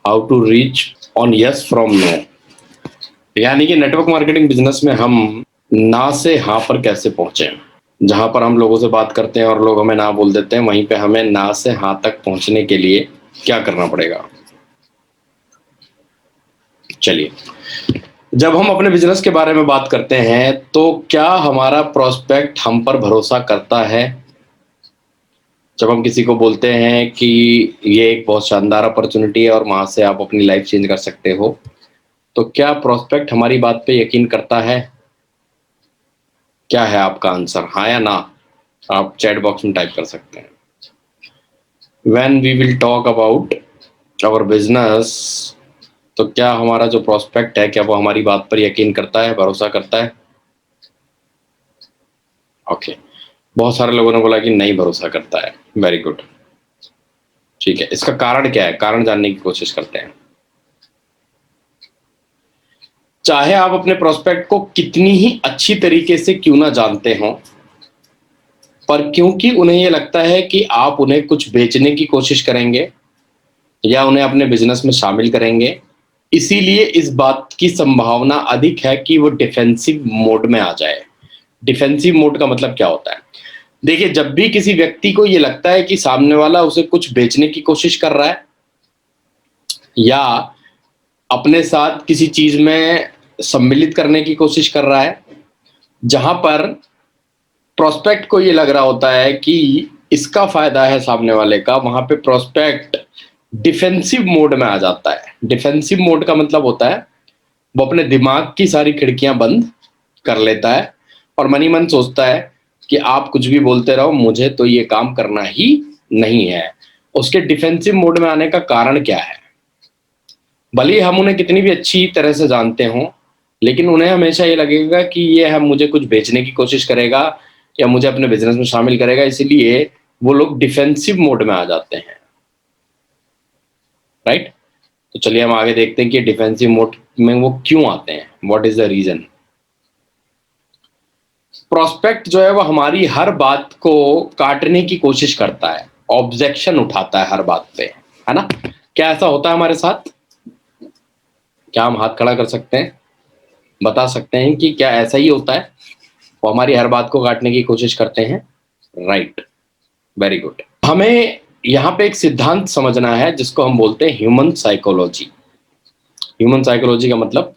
How to reach on yes from no. यानी कि network marketing business में हम ना से हाँ पर कैसे पहुंचे। जहां पर हम लोगों से बात करते हैं और लोग हमें ना बोल देते हैं, वहीं पे हमें ना से हाँ तक पहुंचने के लिए क्या करना पड़ेगा। चलिए, जब हम अपने बिजनेस के बारे में बात करते हैं तो क्या हमारा प्रोस्पेक्ट हम पर भरोसा करता है। जब हम किसी को बोलते हैं कि ये एक बहुत शानदार अपॉर्चुनिटी है और वहां से आप अपनी लाइफ चेंज कर सकते हो, तो क्या प्रोस्पेक्ट हमारी बात पे यकीन करता है। क्या है आपका आंसर, हाँ या ना। आप चैट बॉक्स में टाइप कर सकते हैं। When we will talk about our business, तो क्या हमारा जो प्रोस्पेक्ट है, क्या वो हमारी बात पर यकीन करता है, भरोसा करता है। ओके, बहुत सारे लोगों ने बोला कि नहीं भरोसा करता है। वेरी गुड, ठीक है। इसका कारण क्या है, कारण जानने की कोशिश करते हैं। चाहे आप अपने प्रोस्पेक्ट को कितनी ही अच्छी तरीके से क्यों ना जानते हो, पर क्योंकि उन्हें यह लगता है कि आप उन्हें कुछ बेचने की कोशिश करेंगे या उन्हें अपने बिजनेस में शामिल करेंगे, इसीलिए इस बात की संभावना अधिक है कि वो डिफेंसिव मोड में आ जाए। डिफेंसिव मोड का मतलब क्या होता है। देखिए, जब भी किसी व्यक्ति को ये लगता है कि सामने वाला उसे कुछ बेचने की कोशिश कर रहा है या अपने साथ किसी चीज में सम्मिलित करने की कोशिश कर रहा है, जहां पर प्रोस्पेक्ट को ये लग रहा होता है कि इसका फायदा है सामने वाले का, वहां पे प्रोस्पेक्ट डिफेंसिव मोड में आ जाता है। डिफेंसिव मोड का मतलब होता है वो अपने दिमाग की सारी खिड़कियां बंद कर लेता है और मन ही मन सोचता है कि आप कुछ भी बोलते रहो, मुझे तो ये काम करना ही नहीं है। उसके डिफेंसिव मोड में आने का कारण क्या है। भले ही हम उन्हें कितनी भी अच्छी तरह से जानते हों, लेकिन उन्हें हमेशा ये लगेगा कि ये हम मुझे कुछ बेचने की कोशिश करेगा या मुझे अपने बिजनेस में शामिल करेगा, इसीलिए वो लोग डिफेंसिव मोड में आ जाते हैं। राइट। तो चलिए हम आगे देखते हैं कि डिफेंसिव मोड में वो क्यों आते हैं, what is the reason. Prospect जो है वो हमारी हर बात को काटने की कोशिश करता है, ऑब्जेक्शन उठाता है हर बात पे, है ना। क्या ऐसा होता है हमारे साथ। क्या हम हाथ खड़ा कर सकते हैं, बता सकते हैं कि क्या ऐसा ही होता है। वो हमारी हर बात को काटने की कोशिश करते हैं। Right, very good. हमें यहाँ पे एक सिद्धांत समझना है जिसको हम बोलते हैं ह्यूमन साइकोलॉजी। ह्यूमन साइकोलॉजी का मतलब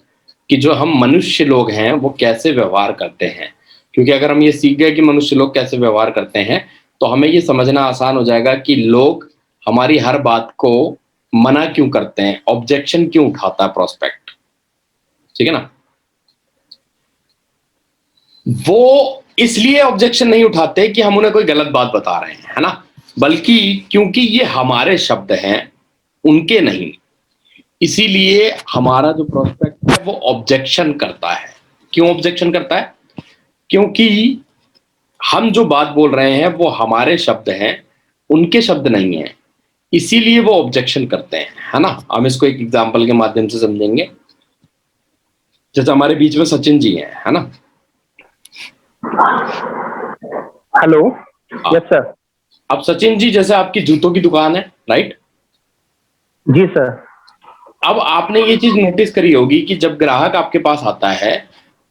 कि जो हम मनुष्य लोग हैं वो कैसे व्यवहार करते हैं। क्योंकि अगर हम ये सीख गए कि मनुष्य लोग कैसे व्यवहार करते हैं, तो हमें ये समझना आसान हो जाएगा कि लोग हमारी हर बात को मना क्यों करते हैं, ऑब्जेक्शन क्यों उठाता है प्रोस्पेक्ट। ठीक है ना। वो इसलिए ऑब्जेक्शन नहीं उठाते कि हम उन्हें कोई गलत बात बता रहे हैं, है ना, बल्कि क्योंकि ये हमारे शब्द हैं, उनके नहीं। इसीलिए हमारा जो प्रोस्पेक्ट है वो ऑब्जेक्शन करता है। क्यों ऑब्जेक्शन करता है, क्योंकि हम जो बात बोल रहे हैं वो हमारे शब्द हैं, उनके शब्द नहीं हैं। इसीलिए वो ऑब्जेक्शन करते हैं, है ना। हम इसको एक एग्जांपल के माध्यम से समझेंगे। जैसे हमारे बीच में सचिन जी हैं, है ना। हेलो। हाँ, यस सर। अब सचिन जी, जैसे आपकी जूतों की दुकान है, राइट। जी सर। अब आपने ये चीज नोटिस करी होगी कि जब ग्राहक आपके पास आता है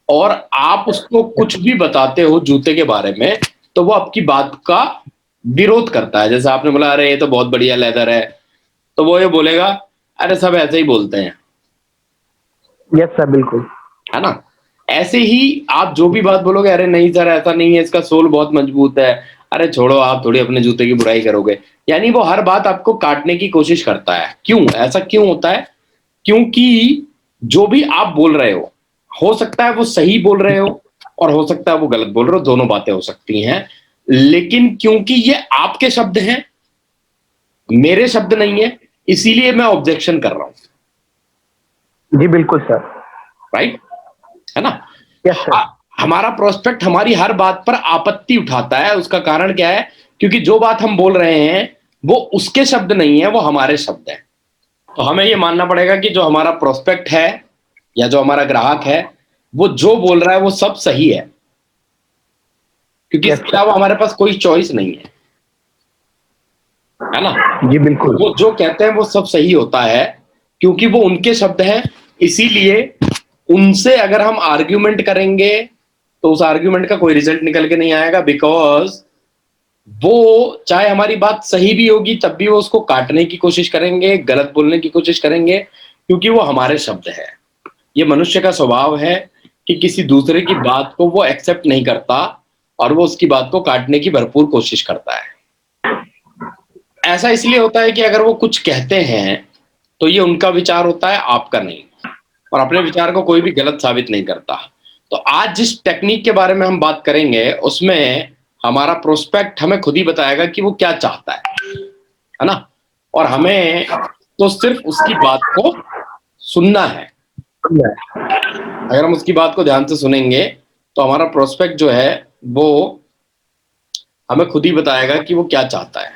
और आप उसको कुछ भी बताते हो जूते के बारे में, तो वो आपकी बात का विरोध करता है। जैसे आपने बोला अरे ये तो बहुत बढ़िया लेदर है, तो वो ये बोलेगा अरे सब ऐसे ही बोलते हैं, यस सर, बिल्कुल। है ना। ऐसे ही आप जो भी बात बोलोगे, अरे नहीं सर ऐसा नहीं है, इसका सोल बहुत मजबूत है, अरे छोड़ो आप थोड़ी अपने जूते की बुराई करोगे। यानी वो हर बात आपको काटने की कोशिश करता है। क्यों ऐसा क्यों होता है, क्योंकि जो भी आप बोल रहे हो सकता है वो सही बोल रहे हो और हो सकता है वो गलत बोल रहे हो, दोनों बातें हो सकती हैं। लेकिन क्योंकि ये आपके शब्द हैं, मेरे शब्द नहीं है, इसीलिए मैं ऑब्जेक्शन कर रहा हूं। जी बिल्कुल सर। राइट, है ना। Yes sir. हमारा प्रोस्पेक्ट हमारी हर बात पर आपत्ति उठाता है। उसका कारण क्या है, क्योंकि जो बात हम बोल रहे हैं वो उसके शब्द नहीं है, वो हमारे शब्द हैं। तो हमें ये मानना पड़ेगा कि जो हमारा प्रोस्पेक्ट है या जो हमारा ग्राहक है, वो जो बोल रहा है वो सब सही है, क्योंकि यस इसके सर। अलावा हमारे पास कोई चॉइस नहीं है ना। जी बिल्कुल। वो जो कहते हैं वो सब सही होता है, क्योंकि वो उनके शब्द हैं, इसीलिए उनसे अगर हम आर्ग्यूमेंट करेंगे तो उस आर्ग्यूमेंट का कोई रिजल्ट निकल के नहीं आएगा, बिकॉज वो चाहे हमारी बात सही भी होगी तब भी वो उसको काटने की कोशिश करेंगे, गलत बोलने की कोशिश करेंगे, क्योंकि वो हमारे शब्द है। ये मनुष्य का स्वभाव है कि किसी दूसरे की बात को वो एक्सेप्ट नहीं करता और वो उसकी बात को काटने की भरपूर कोशिश करता है। ऐसा इसलिए होता है कि अगर वो कुछ कहते हैं तो ये उनका विचार होता है, आपका नहीं, और अपने विचार को कोई भी गलत साबित नहीं करता। तो आज जिस टेक्निक के बारे में हम बात करेंगे उसमें हमारा प्रोस्पेक्ट हमें खुद ही बताएगा कि वो क्या चाहता है ना, और हमें तो सिर्फ उसकी बात को सुनना है। अगर हम उसकी बात को ध्यान से सुनेंगे तो हमारा प्रोस्पेक्ट जो है वो हमें खुद ही बताएगा कि वो क्या चाहता है,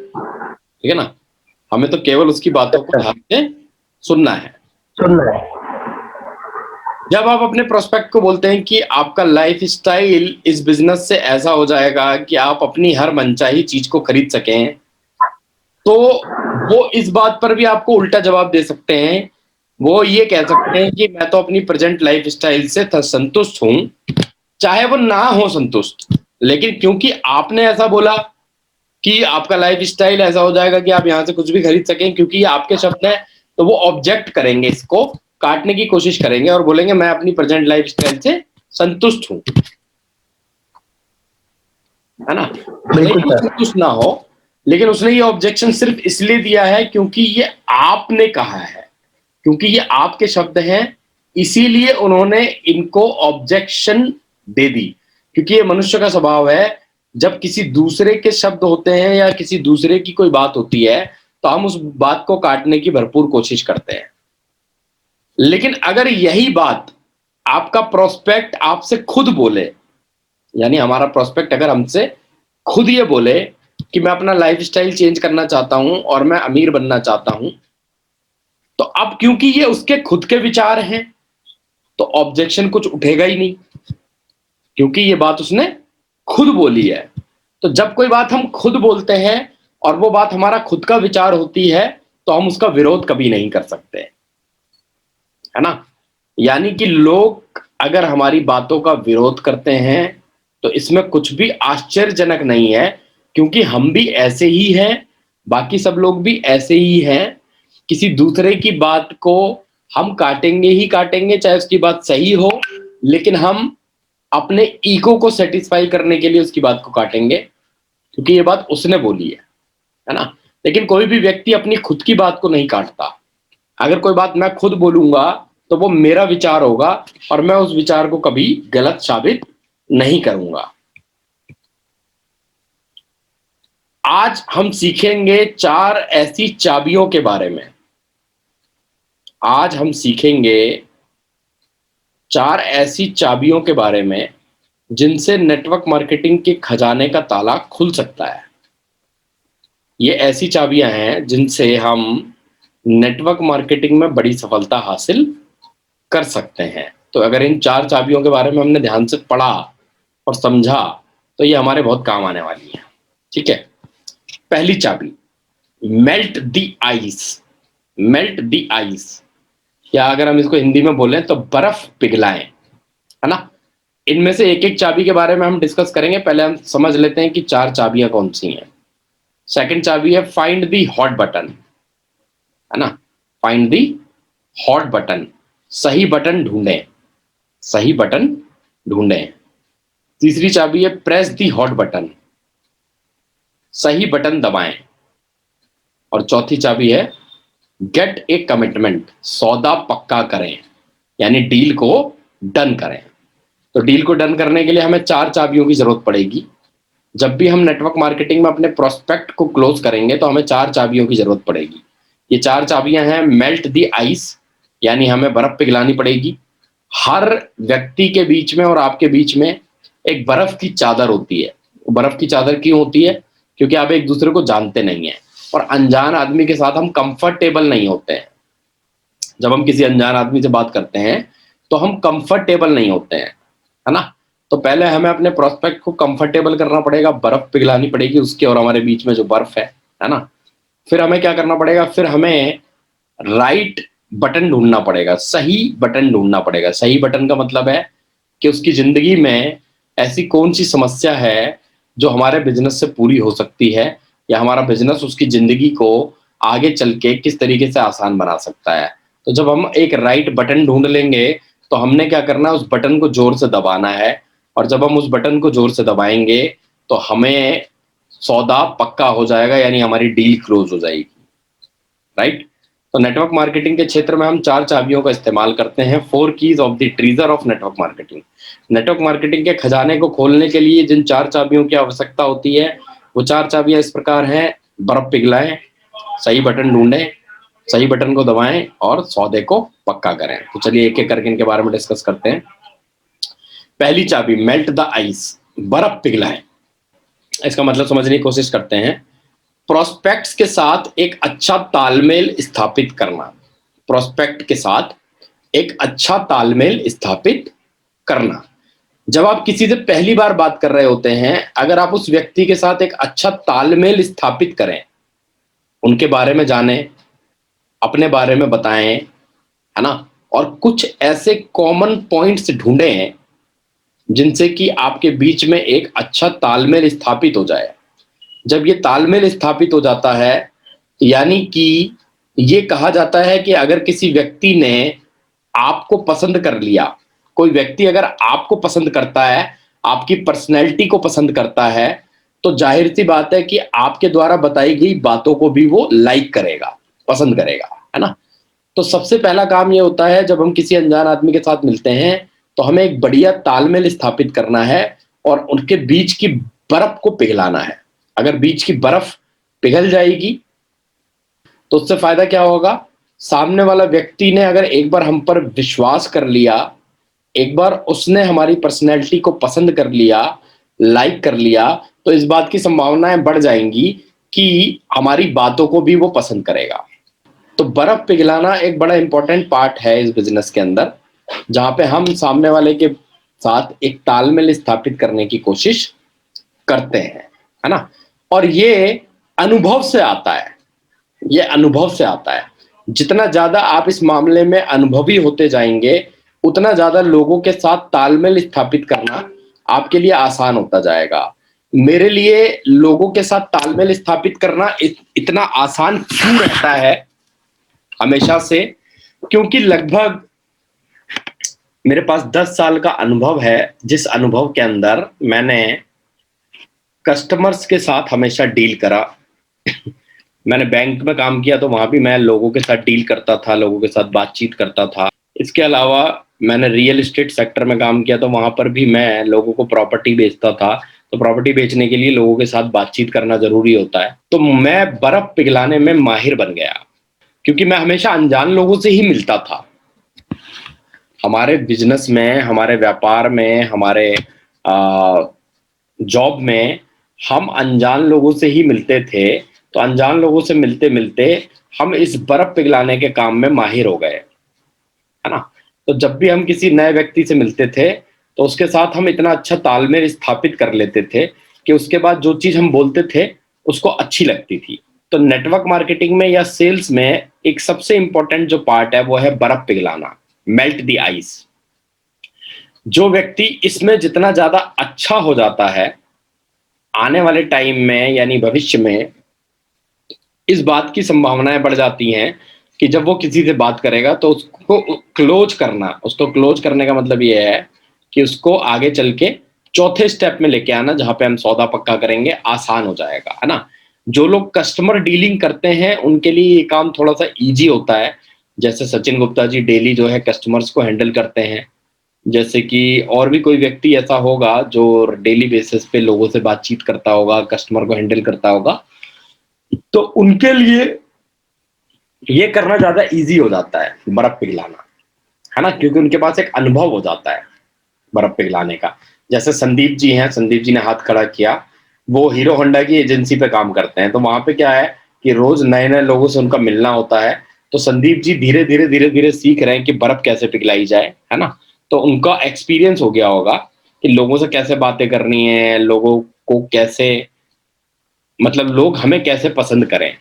ठीक है ना। हमें तो केवल उसकी बातों को ध्यान से सुनना है। जब आप अपने प्रोस्पेक्ट को बोलते हैं कि आपका लाइफ स्टाइल इस बिजनेस से ऐसा हो जाएगा कि आप अपनी हर मनचाही चीज को खरीद सकें, तो वो इस बात पर भी आपको उल्टा जवाब दे सकते हैं। वो ये कह सकते हैं कि मैं तो अपनी प्रेजेंट लाइफ स्टाइल से संतुष्ट हूं, चाहे वो ना हो संतुष्ट, लेकिन क्योंकि आपने ऐसा बोला कि आपका लाइफ स्टाइल ऐसा हो जाएगा कि आप यहां से कुछ भी खरीद सकें, क्योंकि ये आपके शब्द हैं, तो वो ऑब्जेक्ट करेंगे, इसको काटने की कोशिश करेंगे और बोलेंगे मैं अपनी प्रेजेंट लाइफ स्टाइल से संतुष्ट हूं, है ना। भले ही वो संतुष्ट ना हो, लेकिन उसने ये ऑब्जेक्शन सिर्फ इसलिए दिया है क्योंकि ये आपने कहा है, क्योंकि ये आपके शब्द हैं, इसीलिए उन्होंने इनको ऑब्जेक्शन दे दी। क्योंकि ये मनुष्य का स्वभाव है, जब किसी दूसरे के शब्द होते हैं या किसी दूसरे की कोई बात होती है तो हम उस बात को काटने की भरपूर कोशिश करते हैं। लेकिन अगर यही बात आपका प्रोस्पेक्ट आपसे खुद बोले, यानी हमारा प्रोस्पेक्ट अगर हमसे खुद ये बोले कि मैं अपना लाइफ स्टाइल चेंज करना चाहता हूं और मैं अमीर बनना चाहता हूं, तो अब क्योंकि ये उसके खुद के विचार हैं तो ऑब्जेक्शन कुछ उठेगा ही नहीं, क्योंकि ये बात उसने खुद बोली है। तो जब कोई बात हम खुद बोलते हैं और वो बात हमारा खुद का विचार होती है तो हम उसका विरोध कभी नहीं कर सकते, है ना। यानी कि लोग अगर हमारी बातों का विरोध करते हैं तो इसमें कुछ भी आश्चर्यजनक नहीं है, क्योंकि हम भी ऐसे ही हैं, बाकी सब लोग भी ऐसे ही हैं। किसी दूसरे की बात को हम काटेंगे ही काटेंगे, चाहे उसकी बात सही हो, लेकिन हम अपने ईगो को सेटिस्फाई करने के लिए उसकी बात को काटेंगे, क्योंकि ये बात उसने बोली है ना। लेकिन कोई भी व्यक्ति अपनी खुद की बात को नहीं काटता। अगर कोई बात मैं खुद बोलूंगा तो वो मेरा विचार होगा और मैं उस विचार को कभी गलत साबित नहीं करूंगा। आज हम सीखेंगे 4 ऐसी चाबियों के बारे में। आज हम सीखेंगे 4 ऐसी चाबियों के बारे में जिनसे नेटवर्क मार्केटिंग के खजाने का ताला खुल सकता है। ये ऐसी चाबियां हैं जिनसे हम नेटवर्क मार्केटिंग में बड़ी सफलता हासिल कर सकते हैं। तो अगर इन 4 चाबियों के बारे में हमने ध्यान से पढ़ा और समझा तो ये हमारे बहुत काम आने वाली है, ठीक है। पहली चाबी, melt the ice. Melt the ice, या अगर हम इसको हिंदी में बोलें तो बर्फ पिघलाएं, है ना। इनमें से एक एक चाबी के बारे में हम डिस्कस करेंगे। पहले हम समझ लेते हैं कि 4 चाबियां कौन सी हैं। सेकंड चाबी है फाइंड द हॉट बटन, है ना। फाइंड द हॉट बटन, सही बटन ढूंढें, सही बटन ढूंढें। तीसरी चाबी है प्रेस द हॉट बटन, सही बटन दबाएं। और चौथी चाबी है गेट ए कमिटमेंट, सौदा पक्का करें, यानी डील को डन करें। तो डील को डन करने के लिए हमें 4 चाबियों की जरूरत पड़ेगी। जब भी हम नेटवर्क मार्केटिंग में अपने प्रोस्पेक्ट को क्लोज करेंगे तो हमें 4 चाबियों की जरूरत पड़ेगी। ये 4 चाबियां हैं, मेल्ट द आइस, यानी हमें बर्फ पिघलानी पड़ेगी। हर व्यक्ति के बीच में और आपके बीच में एक बर्फ की चादर होती है। बर्फ की चादर क्यों होती है? क्योंकि आप एक दूसरे को जानते नहीं हैं और अनजान आदमी के साथ हम कंफर्टेबल नहीं होते हैं। जब हम किसी अनजान आदमी से बात करते हैं तो हम कंफर्टेबल नहीं होते हैं, है ना। तो पहले हमें अपने प्रोस्पेक्ट को कंफर्टेबल करना पड़ेगा, बर्फ पिघलानी पड़ेगी उसके और हमारे बीच में जो बर्फ है ना। फिर हमें क्या करना पड़ेगा? फिर हमें राइट बटन ढूंढना पड़ेगा, सही बटन ढूंढना पड़ेगा। सही बटन का मतलब है कि उसकी जिंदगी में ऐसी कौन सी समस्या है जो हमारे बिजनेस से पूरी हो सकती है, या हमारा बिजनेस उसकी जिंदगी को आगे चल के किस तरीके से आसान बना सकता है। तो जब हम एक राइट बटन ढूंढ लेंगे तो हमने क्या करना है, उस बटन को जोर से दबाना है, और जब हम उस बटन को जोर से दबाएंगे तो हमें सौदा पक्का हो जाएगा, यानी हमारी डील क्लोज हो जाएगी। राइट। तो नेटवर्क मार्केटिंग के क्षेत्र में हम 4 चाबियों का इस्तेमाल करते हैं। 4 keys of the treasure of network marketing. Network marketing के खजाने को खोलने के लिए जिन 4 चाबियों की आवश्यकता होती है, वो 4 चाबियां इस प्रकार हैं। बर्फ पिघलाएं, सही बटन ढूंढें, सही बटन को दबाएं और सौदे को पक्का करें। तो चलिए एक एक करके इनके बारे में डिस्कस करते हैं। पहली चाबी, मेल्ट द आइस, बर्फ पिघलाएं। इसका मतलब समझने की कोशिश करते हैं। प्रोस्पेक्ट्स के साथ एक अच्छा तालमेल स्थापित करना। प्रोस्पेक्ट के साथ एक अच्छा तालमेल स्थापित करना। जब आप किसी से पहली बार बात कर रहे होते हैं, अगर आप उस व्यक्ति के साथ एक अच्छा तालमेल स्थापित करें, उनके बारे में जानें, अपने बारे में बताएं, है ना, और कुछ ऐसे कॉमन पॉइंट्स ढूंढें जिनसे कि आपके बीच में एक अच्छा तालमेल स्थापित हो जाए। जब ये तालमेल स्थापित हो जाता है, यानी कि ये कहा जाता है कि अगर किसी व्यक्ति ने आपको पसंद कर लिया, कोई व्यक्ति अगर आपको पसंद करता है, आपकी पर्सनैलिटी को पसंद करता है, तो जाहिर सी बात है कि आपके द्वारा बताई गई बातों को भी वो लाइक करेगा, पसंद करेगा, है ना। तो सबसे पहला काम ये होता है, जब हम किसी अनजान आदमी के साथ मिलते हैं तो हमें एक बढ़िया तालमेल स्थापित करना है और उनके बीच की बर्फ को पिघलाना है। अगर बीच की बर्फ पिघल जाएगी तो उससे फायदा क्या होगा, सामने वाला व्यक्ति ने अगर एक बार हम पर विश्वास कर लिया, एक बार उसने हमारी पर्सनैलिटी को पसंद कर लिया, लाइक कर लिया, तो इस बात की संभावनाएं बढ़ जाएंगी कि हमारी बातों को भी वो पसंद करेगा। तो बर्फ पिघलाना एक बड़ा इंपॉर्टेंट पार्ट है इस बिजनेस के अंदर, जहां पे हम सामने वाले के साथ एक तालमेल स्थापित करने की कोशिश करते हैं, है ना। और ये अनुभव से आता है, ये अनुभव से आता है। जितना ज्यादा आप इस मामले में अनुभवी होते जाएंगे, उतना ज्यादा लोगों के साथ तालमेल स्थापित करना आपके लिए आसान होता जाएगा। मेरे लिए लोगों के साथ तालमेल स्थापित करना इतना आसान क्यों रहता है हमेशा से, क्योंकि लगभग मेरे पास 10 साल का अनुभव है, जिस अनुभव के अंदर मैंने कस्टमर्स के साथ हमेशा डील करा। मैंने बैंक में काम किया तो वहां भी मैं लोगों के साथ डील करता था, लोगों के साथ बातचीत करता था। इसके अलावा मैंने रियल एस्टेट सेक्टर में काम किया तो वहां पर भी मैं लोगों को प्रॉपर्टी बेचता था। तो प्रॉपर्टी बेचने के लिए लोगों के साथ बातचीत करना जरूरी होता है। तो मैं बर्फ पिघलाने में माहिर बन गया, क्योंकि मैं हमेशा अनजान लोगों से ही मिलता था। हमारे बिजनेस में, हमारे व्यापार में, हमारे जॉब में हम अनजान लोगों से ही मिलते थे। तो अनजान लोगों से मिलते मिलते हम इस बर्फ पिघलाने के काम में माहिर हो गए, है ना। तो जब भी हम किसी नए व्यक्ति से मिलते थे तो उसके साथ हम इतना अच्छा तालमेल स्थापित कर लेते थे कि उसके बाद जो चीज हम बोलते थे उसको अच्छी लगती थी। तो नेटवर्क मार्केटिंग में या सेल्स में एक सबसे इंपॉर्टेंट जो पार्ट है वो है बर्फ पिघलाना, मेल्ट द आइस। जो व्यक्ति इसमें जितना ज्यादा अच्छा हो जाता है, आने वाले टाइम में यानी भविष्य में इस बात की संभावनाएं बढ़ जाती हैं कि जब वो किसी से बात करेगा तो उसको क्लोज करना, उसको क्लोज करने का मतलब ये है कि उसको आगे चल के चौथे स्टेप में लेके आना, जहां पे हम सौदा पक्का करेंगे, आसान हो जाएगा, है ना। जो लोग कस्टमर डीलिंग करते हैं उनके लिए ये काम थोड़ा सा इजी होता है। जैसे सचिन गुप्ता जी डेली जो है कस्टमर्स को हैंडल करते हैं, जैसे कि और भी कोई व्यक्ति ऐसा होगा जो डेली बेसिस पे लोगों से बातचीत करता होगा, कस्टमर को हैंडल करता होगा, तो उनके लिए ये करना ज्यादा इजी हो जाता है बर्फ पिघलाना, है ना, क्योंकि उनके पास एक अनुभव हो जाता है बर्फ पिघलाने का। जैसे संदीप जी हैं, संदीप जी ने हाथ खड़ा किया, वो हीरो होंडा की एजेंसी पे काम करते हैं। तो वहां पे क्या है कि रोज नए नए लोगों से उनका मिलना होता है। तो संदीप जी धीरे धीरे धीरे धीरे सीख रहे हैं कि बर्फ कैसे पिघलाई जाए, है ना। तो उनका एक्सपीरियंस हो गया होगा कि लोगों से कैसे बातें करनी है, लोगों को कैसे, मतलब लोग हमें कैसे पसंद करें।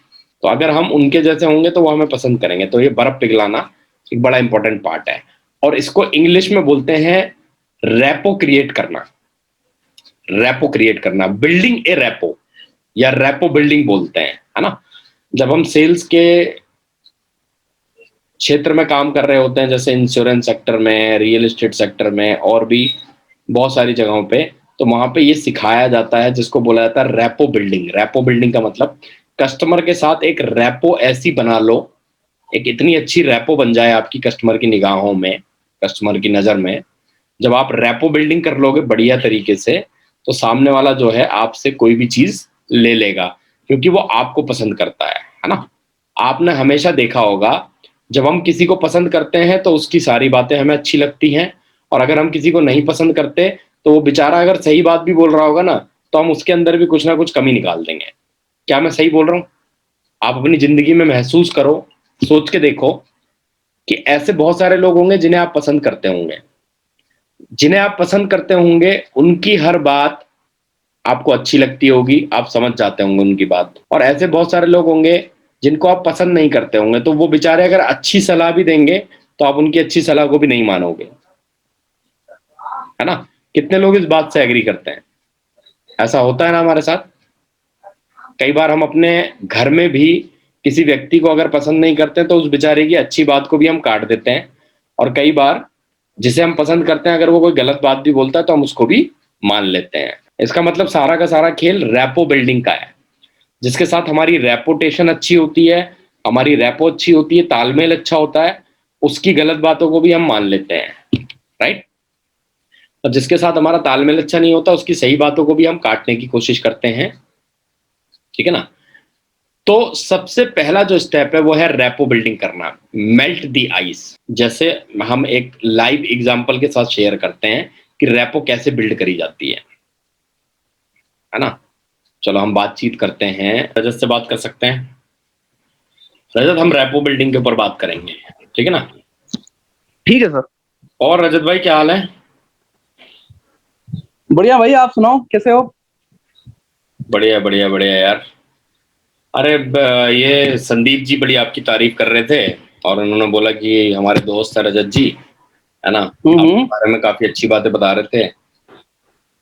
तो अगर हम उनके जैसे होंगे तो वो हमें पसंद करेंगे। तो ये बर्फ पिघलाना एक बड़ा इंपॉर्टेंट पार्ट है, और इसको इंग्लिश में बोलते हैं रैपो क्रिएट करना। रैपो क्रिएट करना, बिल्डिंग ए रैपो, या रैपो बिल्डिंग बोलते हैं, है ना। जब हम सेल्स के क्षेत्र में काम कर रहे होते हैं, जैसे इंश्योरेंस सेक्टर में, रियल एस्टेट सेक्टर में, और भी बहुत सारी जगहों पे, तो वहां पे ये सिखाया जाता है जिसको बोला जाता है रैपो बिल्डिंग। रैपो बिल्डिंग का मतलब कस्टमर के साथ एक रैपो ऐसी बना लो, एक इतनी अच्छी रैपो बन जाए आपकी कस्टमर की निगाहों में, कस्टमर की नजर में। जब आप रैपो बिल्डिंग कर लोगे बढ़िया तरीके से, तो सामने वाला जो है आपसे कोई भी चीज ले लेगा, क्योंकि वो आपको पसंद करता है ना। आपने हमेशा देखा होगा, जब हम किसी को पसंद करते हैं तो उसकी सारी बातें हमें अच्छी लगती हैं, और अगर हम किसी को नहीं पसंद करते तो वो बेचारा अगर सही बात भी बोल रहा होगा ना, तो हम उसके अंदर भी कुछ ना कुछ कमी निकाल देंगे। क्या मैं सही बोल रहा हूँ? आप अपनी जिंदगी में महसूस करो, सोच के देखो कि ऐसे बहुत सारे लोग होंगे जिन्हें आप पसंद करते होंगे। जिन्हें आप पसंद करते होंगे उनकी हर बात आपको अच्छी लगती होगी, आप समझ जाते होंगे उनकी बात। और ऐसे बहुत सारे लोग होंगे जिनको आप पसंद नहीं करते होंगे, तो वो बेचारे अगर अच्छी सलाह भी देंगे तो आप उनकी अच्छी सलाह को भी नहीं मानोगे, है ना। कितने लोग इस बात से एग्री करते हैं? ऐसा होता है ना हमारे साथ। कई बार हम अपने घर में भी किसी व्यक्ति को अगर पसंद नहीं करते तो उस बेचारे की अच्छी बात को भी हम काट देते हैं, और कई बार जिसे हम पसंद करते हैं अगर वो कोई गलत बात भी बोलता है तो हम उसको भी मान लेते हैं। इसका मतलब सारा का सारा खेल रैपो बिल्डिंग का है। जिसके साथ हमारी रेपुटेशन अच्छी होती है, हमारी रैपो अच्छी होती है, तालमेल अच्छा होता है, उसकी गलत बातों को भी हम मान लेते हैं, राइट। और जिसके साथ हमारा तालमेल अच्छा नहीं होता उसकी सही बातों को भी हम काटने की कोशिश करते हैं, ठीक है ना। तो सबसे पहला जो स्टेप है वो है रैपो बिल्डिंग करना, मेल्ट दी आइस। जैसे हम एक लाइव एग्जांपल के साथ शेयर करते हैं कि रैपो कैसे बिल्ड करी जाती है ना। चलो हम बातचीत करते हैं, रजत से बात कर सकते हैं। रजत, हम रैपो बिल्डिंग के ऊपर बात करेंगे, ठीक है ना। ठीक है सर। और रजत भाई क्या हाल है? बढ़िया भाई, आप सुनाओ कैसे हो? बढ़िया बढ़िया बढ़िया यार। अरे ये संदीप जी बड़ी आपकी तारीफ कर रहे थे, और उन्होंने बोला कि हमारे दोस्त है रजत जी, है ना, आपके बारे में काफी अच्छी बातें बता रहे थे।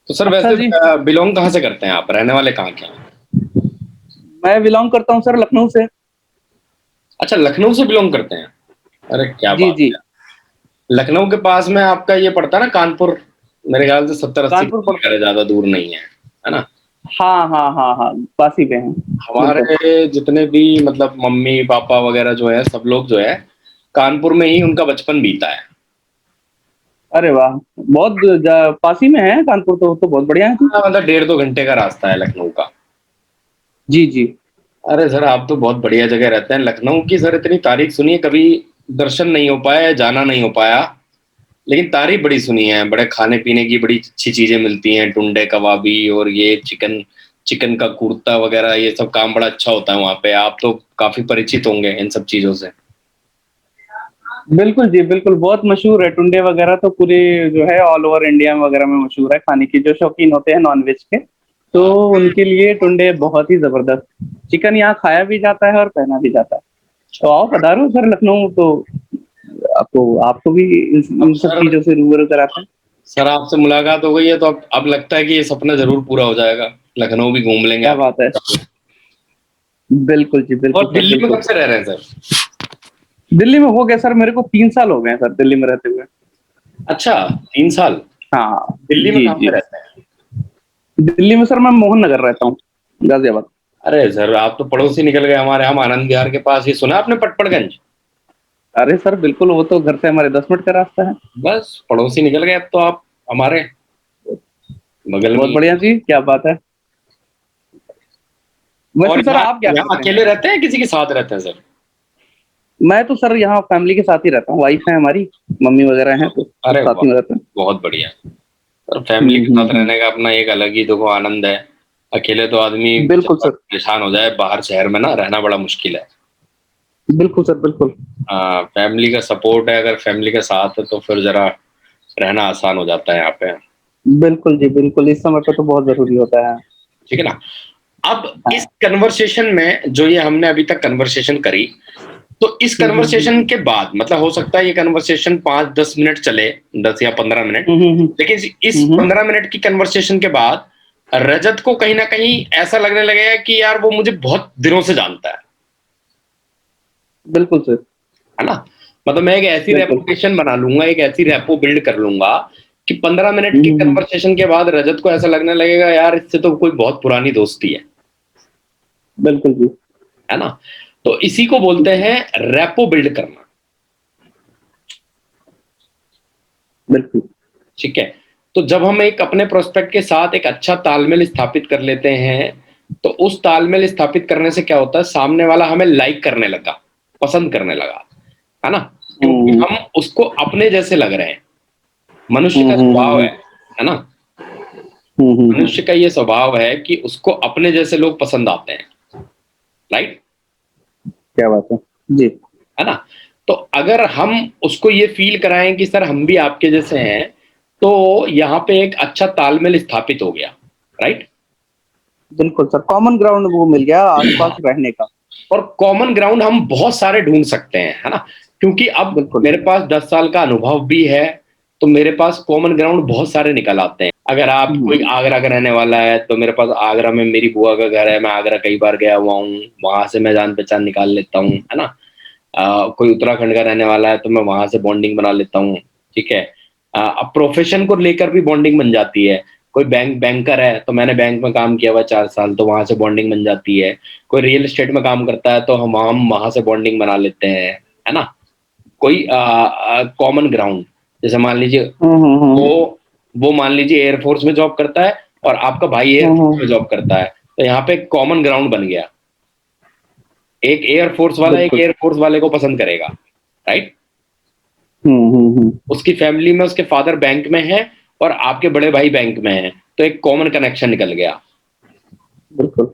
तो सर अच्छा वैसे जी। बिलोंग कहाँ से करते हैं आप? रहने वाले कहाँ के हैं? मैं बिलोंग करता हूँ सर लखनऊ से। अच्छा, लखनऊ से बिलोंग करते हैं। अरे क्या जी बात जी। है। लखनऊ के पास में आपका ये पड़ता है ना कानपुर, मेरे ख्याल से 70-80 कानपुर पड़। किलोमीटर है, ज्यादा दूर नहीं है ना। हाँ हाँ हाँ हाँ, पास ही पे हैं। बिल्कुल। हमारे जितने भी मतलब मम्मी पापा वगैरह जो है, सब लोग जो है कानपुर में ही उनका बचपन बीता है। अरे वाह, बहुत पास ही में है कानपुर, तो बहुत बढ़िया है जी। हाँ, मतलब 1.5-2 घंटे का रास्ता है लखनऊ का। जी जी। अरे सर, आप तो बहुत बढ़िया जगह रहते हैं। लखनऊ की सर इतनी तारीफ सुनी है, कभी दर्शन नहीं हो पाया, जाना नहीं हो पाया, लेकिन तारीफ बड़ी सुनी है। बड़े खाने पीने की बड़ी अच्छी चीजें मिलती हैं, टुंडे कबाबी और ये चिकन चिकन का कुर्ता वगैरह, ये सब काम बड़ा अच्छा होता है वहाँ पे। आप तो काफी परिचित होंगे इन सब चीजों से। बिल्कुल जी बिल्कुल, बहुत मशहूर है टुंडे वगैरह तो पूरे जो है ऑल ओवर इंडिया में वगैरह में मशहूर है। खाने की जो शौकीन होते हैं नॉन वेज के, तो हाँ, उनके लिए टुंडे बहुत ही जबरदस्त। चिकन यहाँ खाया भी जाता है और पहना भी जाता है। तो आओ पधारो सर लखनऊ, तो आपको भी अब इन सब सर, चीजों से रूबरू कराते हैं। सर आपसे मुलाकात हो गई है तो अब लगता है कि ये सपना जरूर पूरा हो जाएगा। लखनऊ भी घूम लेंगे क्या आप। बात है। बिल्कुल जी बिल्कुल और सर दिल्ली में कब बिल्कुल। से रह रहे हैं सर? दिल्ली में हो गया सर, मेरे को 3 साल हो गए हैं सर दिल्ली में रहते हुए। अच्छा, 3 साल। हाँ। दिल्ली में जी कहाँ पे जी। रहते हैं? दिल्ली में सर मैं मोहन नगर रहता हूँ, गाजियाबाद। अरे सर, आप तो पड़ोसी निकल गए हमारे। हम आनंद विहार के पास, ही सुना आपने पटपड़गंज? अरे सर बिल्कुल, वो तो घर से हमारे 10 मिनट का रास्ता है। बस पड़ोसी निकल गए अब तो आप हमारे, बगल में बहुत ही। बढ़िया जी, क्या बात है। और वैसे सर यहाँ आप क्या यहाँ करते हैं? अकेले रहते हैं किसी के साथ रहते हैं सर? मैं तो सर यहाँ फैमिली के साथ ही रहता हूँ, वाइफ है हमारी, मम्मी वगैरह हैं, तो सब अरे साथ वाह, में रहते हैं। बहुत बढ़िया। और फैमिली के साथ रहने का अपना एक अलग ही देखो आनंद है। अकेले तो आदमी बिल्कुल बेचारा सर। परेशान हो जाए, बाहर शहर में ना रहना बड़ा मुश्किल है। बिल्कुल सर बिल्कुल। हाँ, फैमिली का सपोर्ट है, अगर फैमिली के साथ है तो फिर जरा रहना आसान हो जाता है यहाँ पे। बिल्कुल जी बिल्कुल, इस समय पे तो बहुत जरूरी होता है। ठीक है ना। अब इस कन्वर्सेशन में जो ये हमने अभी तक कन्वर्सेशन करी, तो इस कन्वर्सेशन के बाद मतलब हो सकता है ये कन्वर्सेशन 5-10 मिनट चले, 10 या 15 मिनट, लेकिन इस 15 मिनट की कन्वर्सेशन के बाद रजत को कहीं ना कहीं ऐसा लगने लगेगा कि यार वो मुझे बहुत दिनों से जानता है। बिल्कुल सर। है ना? मतलब मैं एक ऐसी रेपुटेशन बना लूंगा, एक ऐसी रेपो बिल्ड कर लूंगा कि 15 मिनट की कन्वर्सेशन के बाद रजत को ऐसा लगने लगेगा यार इससे तो कोई बहुत पुरानी दोस्ती है। बिल्कुल जी। है ना? तो इसी को बोलते हैं रेपो बिल्ड करना। बिल्कुल। ठीक है? तो जब हम एक अपने प्रोस्पेक्ट के साथ एक अच्छा तालमेल स्थापित कर लेते हैं, तो उस तालमेल स्थापित करने से क्या होता है, सामने वाला हमें लाइक करने लगा, पसंद करने लगा। है ना? क्योंकि हम उसको अपने जैसे लग रहे हैं। मनुष्य का स्वभाव है ना? मनुष्य का ये स्वभाव है कि उसको अपने जैसे लोग पसंद आते हैं। राइट? क्या बात है जी। है ना? तो अगर हम उसको ये फील कराएं कि सर हम भी आपके जैसे हैं, तो यहाँ पे एक अच्छा तालमेल स्थापित हो गया। राइट? बिल्कुल सर, कॉमन ग्राउंड वो मिल गया आसपास रहने का। और कॉमन ग्राउंड हम बहुत सारे ढूंढ सकते हैं। है ना? क्योंकि अब मेरे पास 10 साल का अनुभव भी है, तो मेरे पास कॉमन ग्राउंड बहुत सारे निकल आते हैं। अगर आप कोई आगरा का रहने वाला है तो मेरे पास आगरा में मेरी बुआ का घर है, मैं आगरा कई बार गया हुआ हूँ, वहां से मैं जान पहचान निकाल लेता हूँ। है ना? कोई उत्तराखंड का रहने वाला है तो मैं वहां से बॉन्डिंग बना लेता हूँ। ठीक है? अब प्रोफेशन को लेकर भी बॉन्डिंग बन जाती है। कोई बैंकर है तो मैंने बैंक में काम किया हुआ 4 साल, तो वहां से बॉन्डिंग बन जाती है। कोई रियल एस्टेट में काम करता है तो हम वहां से बॉन्डिंग बना लेते हैं। है ना? कोई कॉमन ग्राउंड, जैसे मान लीजिए वो मान लीजिए एयरफोर्स में जॉब करता है और आपका भाई एयरफोर्स में जॉब करता है, तो यहाँ पे कॉमन ग्राउंड बन गया। एक एयरफोर्स वाला एक एयरफोर्स वाले को पसंद करेगा। राइट? उसकी फैमिली में उसके फादर बैंक में है और आपके बड़े भाई बैंक में है, तो एक कॉमन कनेक्शन निकल गया। बिल्कुल।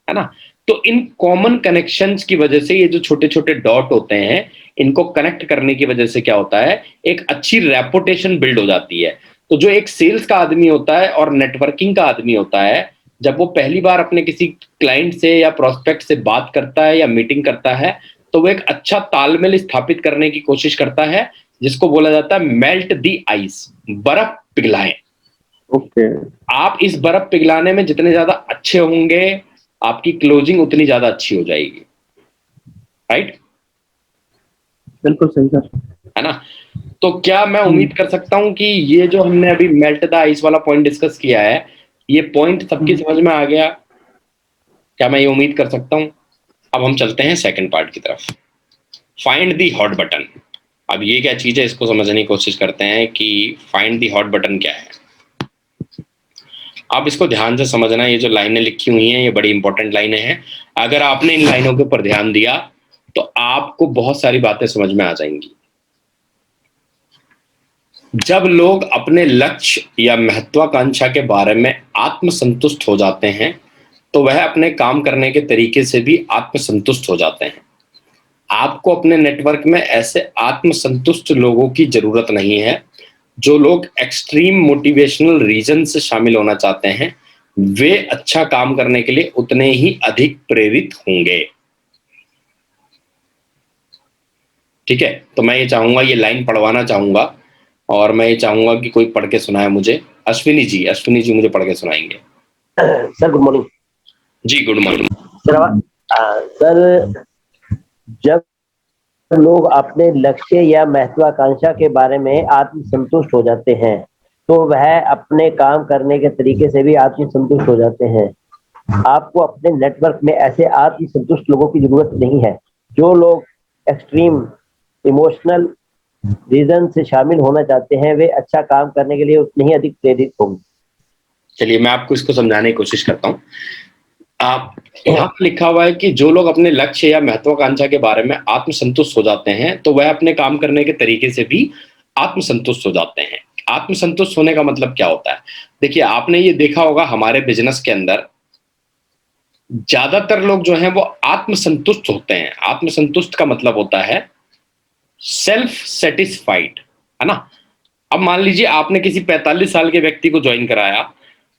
है ना? तो इन कॉमन कनेक्शंस की वजह से ये जो छोटे छोटे डॉट होते हैं, इनको कनेक्ट करने की वजह से क्या होता है, एक अच्छी रेपुटेशन बिल्ड हो जाती है। तो जो एक सेल्स का आदमी होता है और नेटवर्किंग का आदमी होता है, जब वो पहली बार अपने किसी क्लाइंट से या प्रोस्पेक्ट से बात करता है या मीटिंग करता है, तो वो एक अच्छा तालमेल स्थापित करने की कोशिश करता है, जिसको बोला जाता है मेल्ट दी आइस, बर्फ पिघलाएं। ओके। आप इस बर्फ पिघलाने में जितने ज्यादा अच्छे होंगे, आपकी क्लोजिंग उतनी ज्यादा अच्छी हो जाएगी। राइट? बिल्कुल सही सर। है ना? तो क्या मैं उम्मीद कर सकता हूं कि ये जो हमने अभी मेल्ट द आइस वाला पॉइंट डिस्कस किया है, ये पॉइंट सबकी समझ में आ गया? क्या मैं ये उम्मीद कर सकता हूं? अब हम चलते हैं सेकंड पार्ट की तरफ, फाइंड दी हॉट बटन। अब ये क्या चीज है, इसको समझने की कोशिश करते हैं कि फाइंड दी हॉट बटन क्या है। आप इसको ध्यान से समझना, ये जो लाइनें लिखी हुई हैं ये बड़ी इंपॉर्टेंट लाइनें हैं। अगर आपने इन लाइनों के ऊपर ध्यान दिया तो आपको बहुत सारी बातें समझ में आ जाएंगी। जब लोग अपने लक्ष्य या महत्वाकांक्षा के बारे में आत्मसंतुष्ट हो जाते हैं, तो वह अपने काम करने के तरीके से भी आत्मसंतुष्ट हो जाते हैं। आपको अपने नेटवर्क में ऐसे आत्मसंतुष्ट लोगों की जरूरत नहीं है। जो लोग एक्सट्रीम मोटिवेशनल रीजन से शामिल होना चाहते हैं, वे अच्छा काम करने के लिए उतने ही अधिक प्रेरित होंगे। ठीक है? तो मैं ये चाहूंगा, ये लाइन पढ़वाना चाहूंगा और मैं ये चाहूंगा कि कोई पढ़ के सुनाए मुझे। अश्विनी जी मुझे पढ़ के सुनाएंगे। Sir good morning. जी गुड मॉर्निंग सर। जब लोग अपने लक्ष्य या महत्वाकांक्षा के बारे में आत्मसंतुष्ट हो जाते हैं, तो वह अपने काम करने के तरीके से भी आत्मसंतुष्ट हो जाते हैं। आपको अपने नेटवर्क में ऐसे आत्मसंतुष्ट लोगों की जरूरत नहीं है। जो लोग एक्सट्रीम इमोशनल रीजन से शामिल होना चाहते हैं, वे अच्छा काम करने के लिए उतने ही अधिक प्रेरित होंगे। चलिए मैं आपको इसको समझाने की कोशिश करता हूँ। आप यहाँ लिखा हुआ है कि जो लोग अपने लक्ष्य या महत्वाकांक्षा के बारे में आत्मसंतुष्ट हो जाते हैं, तो वह अपने काम करने के तरीके से भी आत्मसंतुष्ट हो जाते हैं। आत्मसंतुष्ट होने का मतलब क्या होता है? देखिए, आपने ये देखा होगा हमारे बिजनेस के अंदर ज्यादातर लोग जो हैं वो आत्मसंतुष्ट होते हैं। आत्मसंतुष्ट का मतलब होता है सेल्फ सेटिस्फाइड। है ना? अब मान लीजिए आपने किसी 45 साल के व्यक्ति को ज्वाइन कराया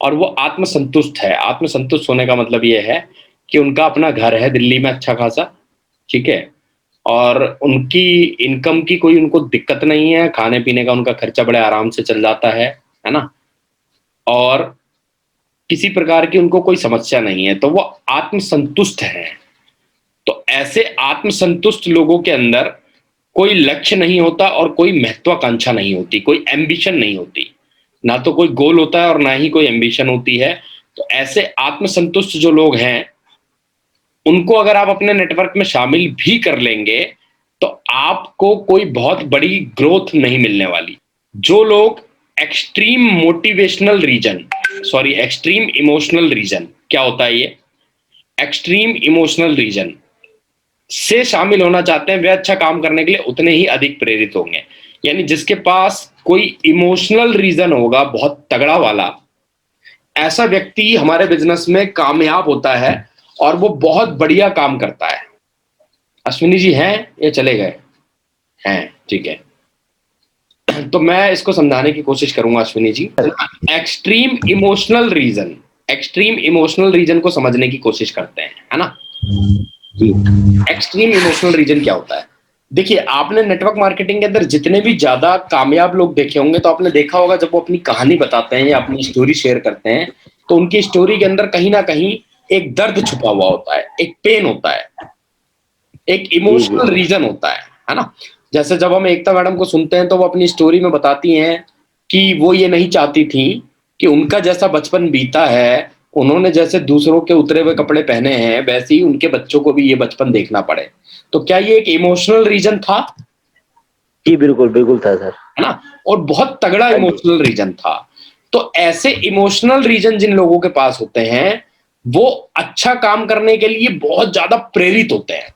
और वो आत्मसंतुष्ट है। आत्मसंतुष्ट होने का मतलब ये है कि उनका अपना घर है दिल्ली में अच्छा खासा, ठीक है, और उनकी इनकम की कोई उनको दिक्कत नहीं है, खाने पीने का उनका खर्चा बड़े आराम से चल जाता है ना, और किसी प्रकार की उनको कोई समस्या नहीं है, तो वो आत्मसंतुष्ट है। तो ऐसे आत्मसंतुष्ट लोगों के अंदर कोई लक्ष्य नहीं होता और कोई महत्वाकांक्षा नहीं होती, कोई एम्बिशन नहीं होती, ना तो कोई गोल होता है और ना ही कोई एम्बिशन होती है। तो ऐसे आत्मसंतुष्ट जो लोग हैं उनको अगर आप अपने नेटवर्क में शामिल भी कर लेंगे तो आपको कोई बहुत बड़ी ग्रोथ नहीं मिलने वाली। जो लोग extreme motivational reason, sorry extreme emotional reason, क्या होता है ये, एक्सट्रीम इमोशनल रीजन से शामिल होना चाहते हैं वे अच्छा काम करने के लिए उतने ही अधिक प्रेरित होंगे। यानी जिसके पास कोई इमोशनल रीजन होगा बहुत तगड़ा वाला, ऐसा व्यक्ति हमारे बिजनेस में कामयाब होता है और वो बहुत बढ़िया काम करता है। अश्विनी जी हैं ये चले गए हैं, ठीक है, तो मैं इसको समझाने की कोशिश करूंगा Ashwini ji. Extreme emotional reason, extreme emotional reason को समझने की कोशिश करते हैं, है ना जी। एक्सट्रीम इमोशनल रीजन क्या होता है? देखिए, आपने नेटवर्क मार्केटिंग के अंदर जितने भी ज्यादा कामयाब लोग देखे होंगे तो आपने देखा होगा जब वो अपनी कहानी बताते हैं या अपनी स्टोरी शेयर करते हैं तो उनकी स्टोरी के अंदर कहीं ना कहीं एक दर्द छुपा हुआ होता है, एक पेन होता है, एक इमोशनल रीजन होता है ना। जैसे जब हम एकता मैडम को सुनते हैं तो वो अपनी स्टोरी में बताती हैं कि वो ये नहीं चाहती थी कि उनका जैसा बचपन बीता है, उन्होंने जैसे दूसरों के उतरे हुए कपड़े पहने हैं वैसे ही उनके बच्चों को भी ये बचपन देखना पड़े। तो क्या ये एक इमोशनल रीजन था? जी बिल्कुल बिल्कुल था सर, है ना, और बहुत तगड़ा इमोशनल रीजन था। तो ऐसे इमोशनल रीजन जिन लोगों के पास होते हैं वो अच्छा काम करने के लिए बहुत ज्यादा प्रेरित होते हैं।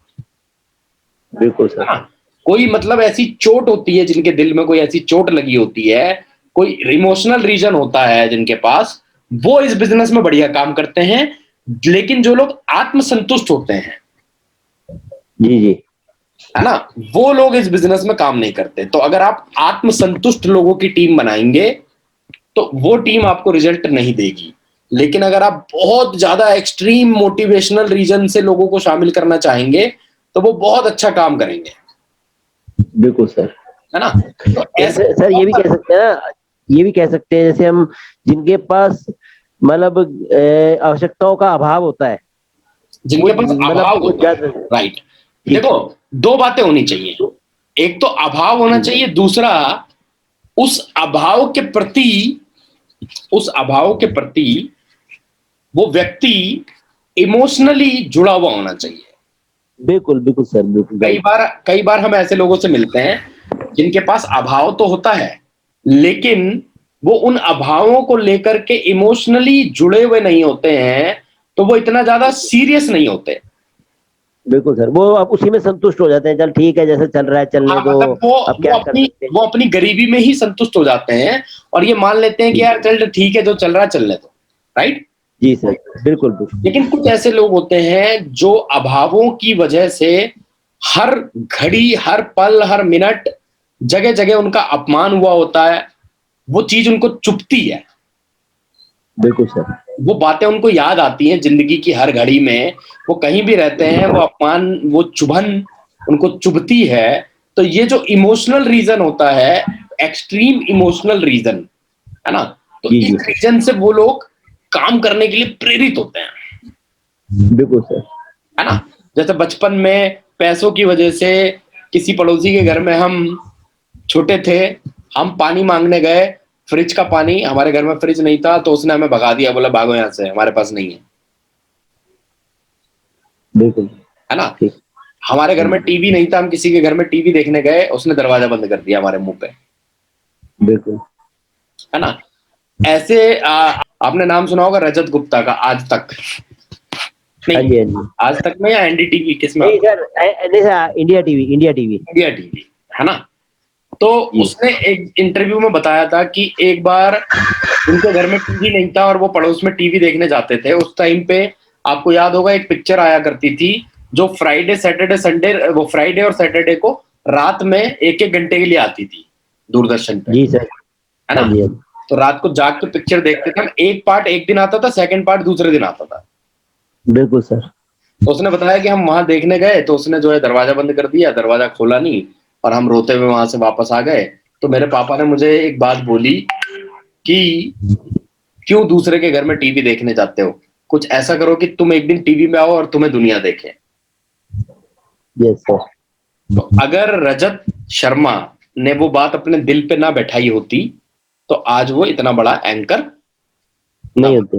बिल्कुल सर। कोई मतलब ऐसी चोट होती है जिनके दिल में, कोई ऐसी चोट लगी होती है, कोई इमोशनल रीजन होता है जिनके पास, वो इस बिजनेस में बढ़िया काम करते हैं। लेकिन जो लोग आत्मसंतुष्ट होते हैं, जी जी, है ना, वो लोग इस बिजनेस में काम नहीं करते। तो अगर आप आत्मसंतुष्ट लोगों की टीम बनाएंगे तो वो टीम आपको रिजल्ट नहीं देगी। लेकिन अगर आप बहुत ज्यादा एक्सट्रीम मोटिवेशनल रीजन से लोगों को शामिल करना चाहेंगे तो वो बहुत अच्छा काम करेंगे। बिल्कुल सर, है ना। तो ऐसे सर ये भी कह सकते हैं ना, ये भी कह सकते हैं जैसे हम जिनके पास मतलब आवश्यकताओं का अभाव होता है, जिनके पास अभाव होता है, राइट। देखो, दो बातें होनी चाहिए, एक तो अभाव होना चाहिए, दूसरा उस अभाव के प्रति वो व्यक्ति इमोशनली जुड़ा हुआ होना चाहिए। बिल्कुल बिल्कुल सर, बिल्कुल। कई बार हम ऐसे लोगों से मिलते हैं जिनके पास अभाव तो होता है लेकिन वो उन अभावों को लेकर के इमोशनली जुड़े हुए नहीं होते हैं, तो वो इतना ज्यादा सीरियस नहीं होते। बिल्कुल सर, वो आप उसी में संतुष्ट हो जाते हैं, चल ठीक है जैसे चल रहा है चलने दो। मतलब वो अपनी गरीबी में ही संतुष्ट हो जाते हैं और ये मान लेते हैं कि यार चल ठीक है जो चल रहा है चलने दो, राइट। जी सर, बिल्कुल बिल्कुल। लेकिन कुछ ऐसे लोग होते हैं जो अभावों की वजह से हर घड़ी, हर पल, हर मिनट, जगह जगह उनका अपमान हुआ होता है, वो चीज उनको चुभती है। बिल्कुल सर, वो बातें उनको याद आती हैं जिंदगी की हर घड़ी में, वो कहीं भी रहते हैं, वो अपमान, वो चुभन उनको चुभती है। तो ये जो इमोशनल रीजन होता है, एक्सट्रीम इमोशनल रीजन, है ना, तो इस रीजन से वो लोग काम करने के लिए प्रेरित होते हैं। बिल्कुल सर, है ना। जैसे बचपन में पैसों की वजह से किसी पड़ोसी के घर में हम छोटे थे, हम पानी मांगने गए, फ्रिज का पानी, हमारे घर में फ्रिज नहीं था तो उसने हमें भगा दिया, बोला भागो यहाँ से, हमारे पास नहीं है। बिल्कुल, है ना। हमारे घर में टीवी नहीं था, हम किसी के घर में टीवी देखने गए, उसने दरवाजा बंद कर दिया हमारे मुंह पे। बिल्कुल, है ना। ऐसे आपने नाम सुना होगा रजत गुप्ता का, आज तक नहीं, आज तक में या एनडीटीवी किसमें? नहीं सर, इंडिया टीवी, है ना। तो उसने एक इंटरव्यू में बताया था कि एक बार उनके घर में टीवी नहीं था और वो पड़ोस में टीवी देखने जाते थे। उस टाइम पे आपको याद होगा एक पिक्चर आया करती थी जो फ्राइडे सैटरडे संडे, वो फ्राइडे और सैटरडे को रात में 1-1 घंटे के लिए आती थी दूरदर्शन पे। जी सर, है ना। तो रात को जाग के पिक्चर देखते थे हम, एक पार्ट एक दिन आता था, सेकंड पार्ट दूसरे दिन आता था। बिल्कुल सर। तो उसने बताया कि हम वहां देखने गए तो उसने जो है दरवाजा बंद कर दिया, दरवाजा खोला नहीं, और हम रोते हुए वहां से वापस आ गए। तो मेरे पापा ने मुझे एक बात बोली कि क्यों दूसरे के घर में टीवी देखने जाते हो, कुछ ऐसा करो कि तुम एक दिन टीवी में आओ और तुम्हें दुनिया देखे। Yes sir. तो अगर रजत शर्मा ने वो बात अपने दिल पे ना बैठाई होती तो आज वो इतना बड़ा एंकर नहीं होते।